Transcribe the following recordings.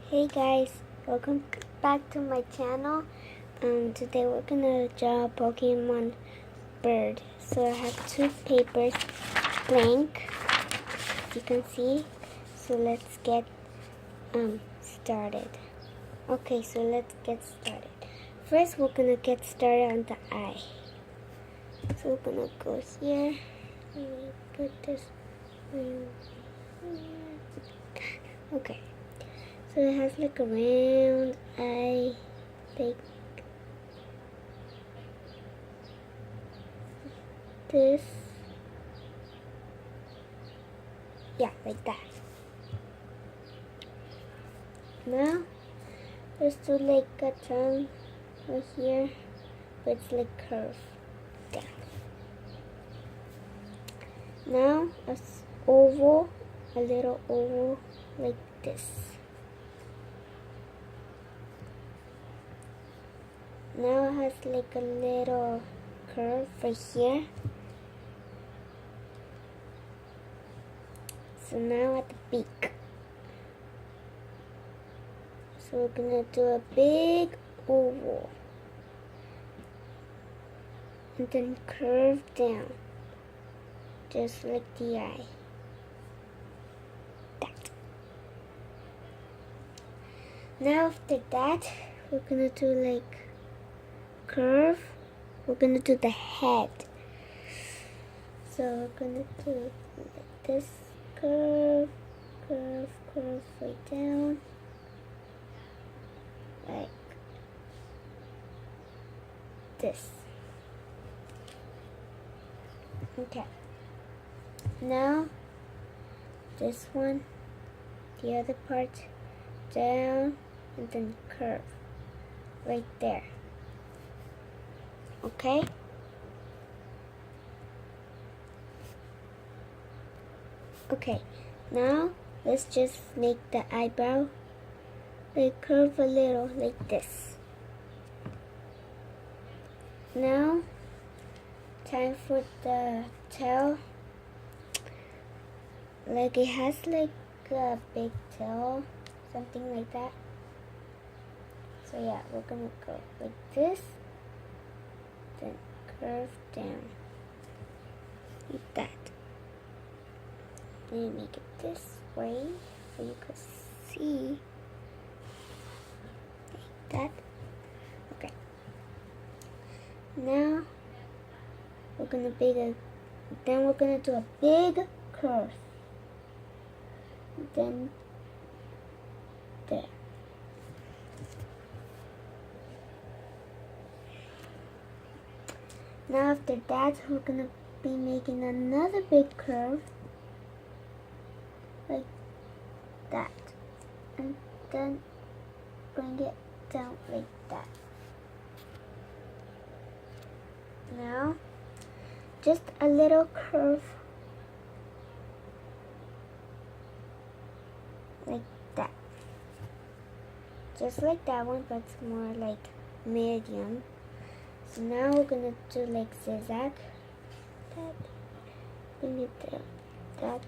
Hey guys, welcome back to my channel. Today we're gonna draw a Pokemon bird. So I have two papers blank, as you can see. So let's get started. Okay, so let's get started. First, we're gonna get started on the eye. So we're gonna go here. Put this. Okay. So it has like a round eye, big. This. Yeah, like that. Now, let's do like a tongue right here, but it's like curved down. Now, a oval, a little oval like this. Now it has like a little curve right here. So now at the beak. So we're gonna do a big oval. And then curve down. Just like the eye. That. Now after that, we're gonna do like curve. We're gonna do the head. So we're gonna do like this. Curve, curve, curve right down. Like this. Okay. Now, this one, the other part, down, and then curve. Right there. Okay? Okay, now let's just make the eyebrow like curve a little like this. Now, time for the tail. Like it has like a big tail, something like that. So yeah, we're gonna go like this, then curve down, like that. And make it this way so you can see like that. Okay. Now we're gonna then we're gonna do a big curve. Then there. Now after that, we're gonna be making another big curve. Like that, and then bring it down like that. Now, just a little curve like that. Just like that one, but it's more like medium. So now we're gonna do like zigzag. That, bring it down. That.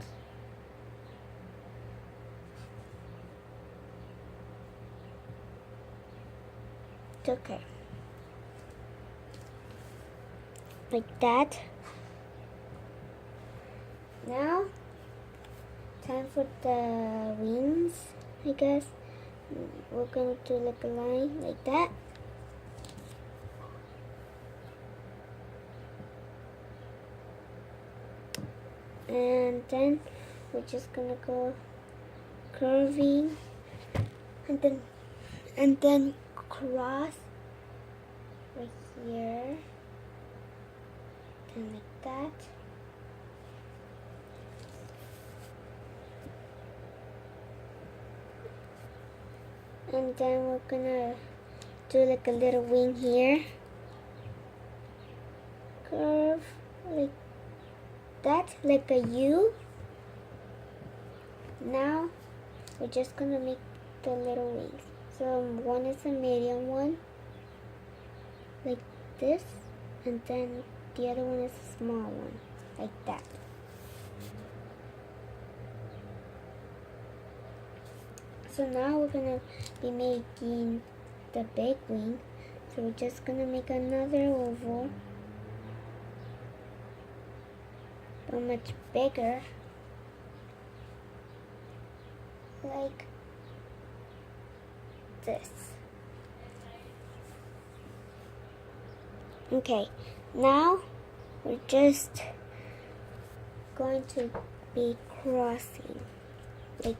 Okay, like that. Now, time for the wings, I guess. We're gonna do like a line like that. And then we're just gonna go curving and then cross right here, and like that. And then we're gonna do like a little wing here. Curve like that, like a U. Now we're just gonna make the little wings. So one is a medium one, like this, and then the other one is a small one, like that. So now we're gonna be making the big wing. So we're just gonna make another oval, but much bigger, like this. Okay, now we're just going to be crossing, like,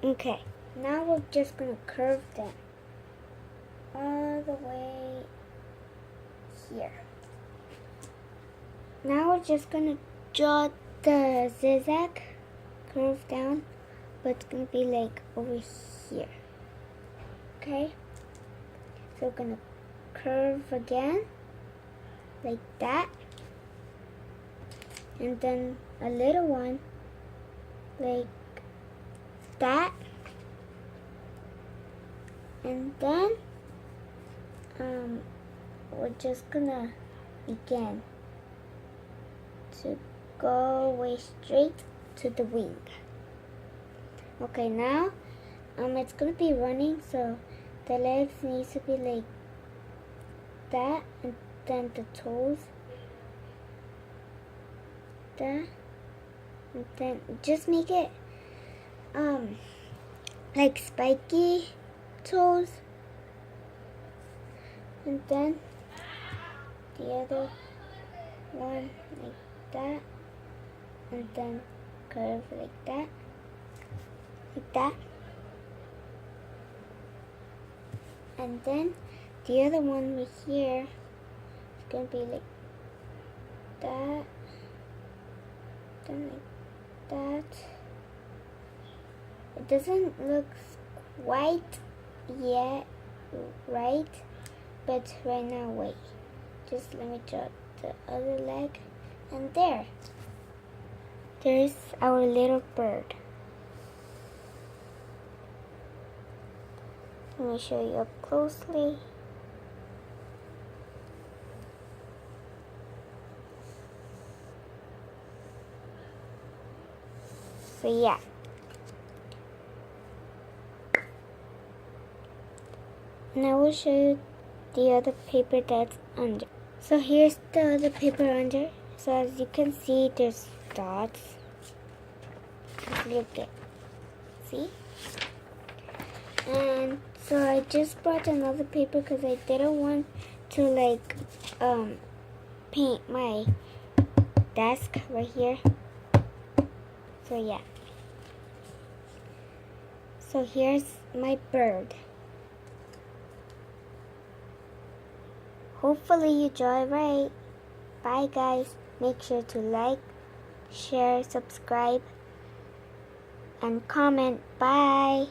okay, now we're just gonna curve them all the way here. Now we're just gonna draw the zigzag curve down, but it's gonna be like over here. Okay, so we're gonna curve again like that, and then a little one like that, and then we're just gonna begin to go way straight to the wing. Okay, now it's gonna be running, so the legs needs to be like that, and then the toes that, and then just make it like spiky toes, and then the other one like that, and then curve like that, and then the other one right here is gonna be like that, then like that. It doesn't look quite yet right, but right now, wait, just let me draw the other leg, and there's our little bird. Let me show you up closely. So yeah. And I will show you the other paper that's under. So here's the other paper under. So as you can see, there's dots. Look at, see? And so I just brought another paper because I didn't want to like paint my desk right here. So yeah. So here's my bird. Hopefully you draw it right. Bye guys. Make sure to like, share, subscribe, and comment. Bye.